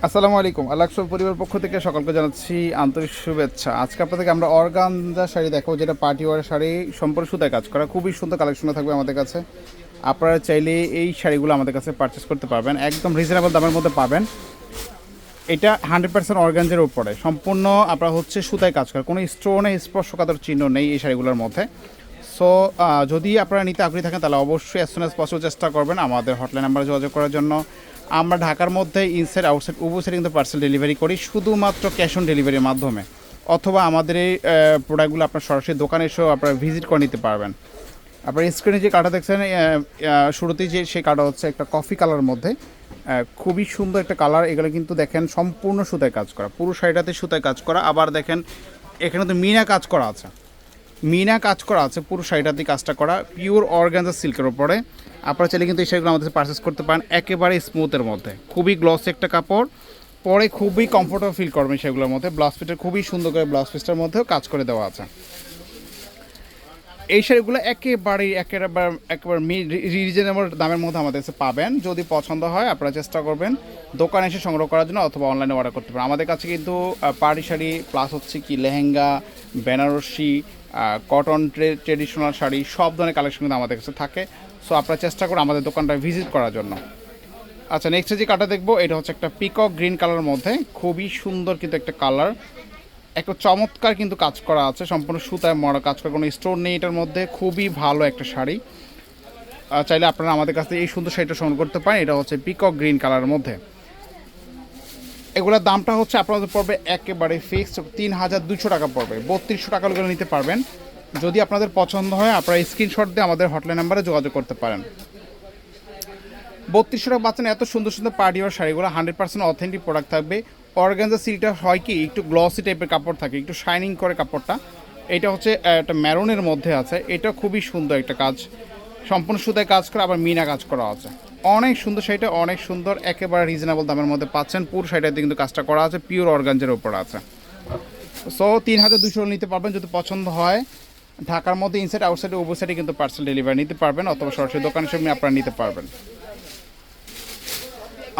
আসসালামু আলাইকুম। আলাকসর পরিবার পক্ষ থেকে সকলকে জানাচ্ছি আন্তরিক শুভেচ্ছা। আজকে আপনাদেরকে আমরা অর্গানজা শাড়ি দেখাবো, যেটা পার্টি ওয়ার শাড়ি, সম্পূর্ণ সুতায় কাজ করা, খুবই সুন্দর কালেকশন থাকবে আমাদের কাছে। আপনারা চাইলে এই শাড়িগুলো আমাদের কাছে পারচেস করতে পারবেন, একদম রিজনেবল দামের মধ্যে পাবেন। এটা 100% অর্গানজার উপরে সম্পূর্ণ আপনারা হচ্ছে সুতায় কাজ করা, কোনো স্টোনে স্পর্শকাতর চিহ্ন নেই এই শাড়িগুলোর মধ্যে। সো যদি আপনারা নিতে আগ্রহী থাকেন তাহলে অবশ্যই অ্যাজ সুন অ্যাজ পসিবল চেষ্টা করবেন আমাদের হটলাইন নাম্বারে যোগাযোগ করার জন্য। আমরা ঢাকার মধ্যে ইনসাইড আউটসাইড উভয় সাইডে কিন্তু পার্সেল ডেলিভারি করি, শুধুমাত্র ক্যাশ অন ডেলিভারির মাধ্যমে, অথবা আমাদের এই প্রোডাক্টগুলো আপনার সরাসরি দোকানে এসেও আপনারা ভিজিট করে নিতে পারবেন। আপনার স্ক্রিনে যে কার্ডটা দেখছেন, শুরুতেই যে সেই কার্ডটা হচ্ছে একটা কফি কালারের মধ্যে, খুবই সুন্দর একটা কালার। এগুলো কিন্তু দেখেন সম্পূর্ণ সুতায় কাজ করা, পুরো শাড়িটাতে সুতায় কাজ করা। আবার দেখেন এখানে তো মিনা কাজ করা আছে, মিনা কাজ করা আছে, পুরো শাড়িটাতে কাজটা করা, পিওর অর্গানজা সিল্কের ওপরে। আপনারা চাইলে কিন্তু এই শাড়িগুলো আমাদের পারচেস করতে পারেন একেবারে স্মুথের মধ্যে, খুবই গ্লসি একটা কাপড়, পরে খুবই কমফোর্টেবল ফিল করবেন সেগুলোর মধ্যে। ব্লাউজ পিসটা খুবই সুন্দর করে ব্লাউজ পিসটার মধ্যেও কাজ করে দেওয়া আছে। এই শাড়িগুলো একেবারে রিজনেবল দামের মধ্যে আমাদের কাছে পাবেন। যদি পছন্দ হয় আপনারা চেষ্টা করবেন দোকানে এসে সংগ্রহ করার জন্য, অথবা অনলাইনে অর্ডার করতে পারেন। আমাদের কাছে কিন্তু পার্টি শাড়ি প্লাস হচ্ছে কি লেহেঙ্গা, বেনারসি, কটন ট্রেডিশনাল শাড়ি, সব ধরনের কালেকশন কিন্তু আমাদের কাছে থাকে। সো আপনারা চেষ্টা করুন আমাদের দোকানটা ভিজিট করার জন্য। আচ্ছা, নেক্সট যে কাটা দেখবো, এটা হচ্ছে একটা পিকক গ্রিন কালারের মধ্যে, খুবই সুন্দর কিন্তু একটা কালার, একটা চমৎকার কিন্তু কাজ করা আছে, সম্পূর্ণ সুতায় মরা কাজ করা, কোনো স্টোন নেই এটার মধ্যে, খুবই ভালো একটা শাড়ি। চাইলে আপনারা আমাদের কাছ থেকে এই সুন্দর শাড়িটা সংগ্রহ করতে পারেন। এটা হচ্ছে পিকক গ্রিন কালারের মধ্যে। এগুলোর দামটা হচ্ছে আপনাদের পড়বে একেবারে ফিক্সড 3200 টাকা পড়বে, 3200 টাকা করে নিতে পারবেন। যদি আপনাদের পছন্দ হয় আপনারা স্ক্রিনশট দিয়ে আমাদের হটলাইন নাম্বারে যোগাযোগ করতে পারেন। 3200 টাকা পাচ্ছেন এত সুন্দর সুন্দর পার্টি ওয়ার শাড়িগুলো, 100% অথেন্টিক প্রোডাক্ট থাকবে। অর্গানজা সিল্কটা হয় কি একটু গ্লসি টাইপের কাপড় থাকে, একটু শাইনিং করে কাপড়টা। এটা হচ্ছে একটা ম্যারুনের মধ্যে আছে, এটা খুবই সুন্দর একটা কাজ, সম্পূর্ণ সুতায় কাজ করা, আবার মিনা কাজ করা আছে, অনেক সুন্দর শাড়িটা, অনেক সুন্দর, একেবারে রিজনেবল দামের মধ্যে পাচ্ছেন। পুরো শাড়িটাতে কিন্তু কাজটা করা আছে, পিওর অর্গানজার উপর আছে। সো 3200 নিতে পারবেন যদি পছন্দ হয়। ঢাকার মধ্যে ইনসাইড আউটসাইডে উভয় সাইডে কিন্তু পার্সেল ডেলিভারি নিতে পারবেন, অথবা সরাসরি দোকানের সামনে আপনারা নিতে পারবেন।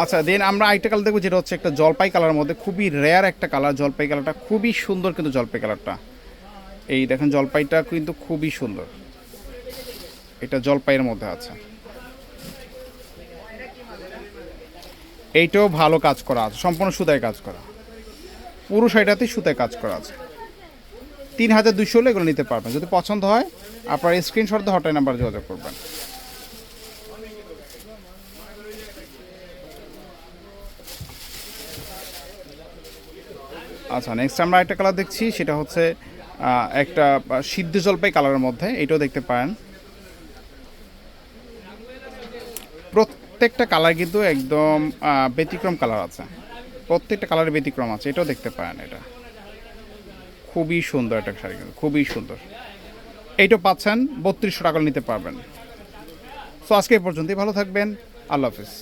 আচ্ছা, দেন আমরা আরেকটা কালার দেখবো, যেটা হচ্ছে একটা জলপাই কালারের মধ্যে, খুবই রেয়ার একটা কালার। জলপাই কালারটা খুবই সুন্দর, কিন্তু জলপাই কালারটা এই দেখেন, জলপাইটা কিন্তু খুবই সুন্দর, এটা জলপাইয়ের মধ্যে আছে। এইটাও ভালো কাজ করা আছে, সম্পূর্ণ সুতায় কাজ করা, পুরো শাড়িটাতেই সুতায় কাজ করা আছে। 3200 হলে এগুলো নিতে পারবেন। যদি পছন্দ হয় আপনার স্ক্রিনশট দিয়ে হটলাইন নাম্বার যোগাযোগ করবেন। আচ্ছা, নেক্সট আমরা একটা কালার দেখছি, সেটা হচ্ছে একটা সিদ্ধ জলপাই কালারের মধ্যে, এটাও দেখতে পারেন। প্রত্যেকটা কালার কিন্তু একদম ব্যতিক্রম কালার আছে, প্রত্যেকটা কালারের ব্যতিক্রম আছে, এটাও দেখতে পারেন। এটা খুবই সুন্দর একটা শাড়ি, কিন্তু খুবই সুন্দর। এইটাও পাচ্ছেন 3200 টাকা নিতে পারবেন। সো আজকে এই পর্যন্তই, ভালো থাকবেন, আল্লাহ হাফিজ।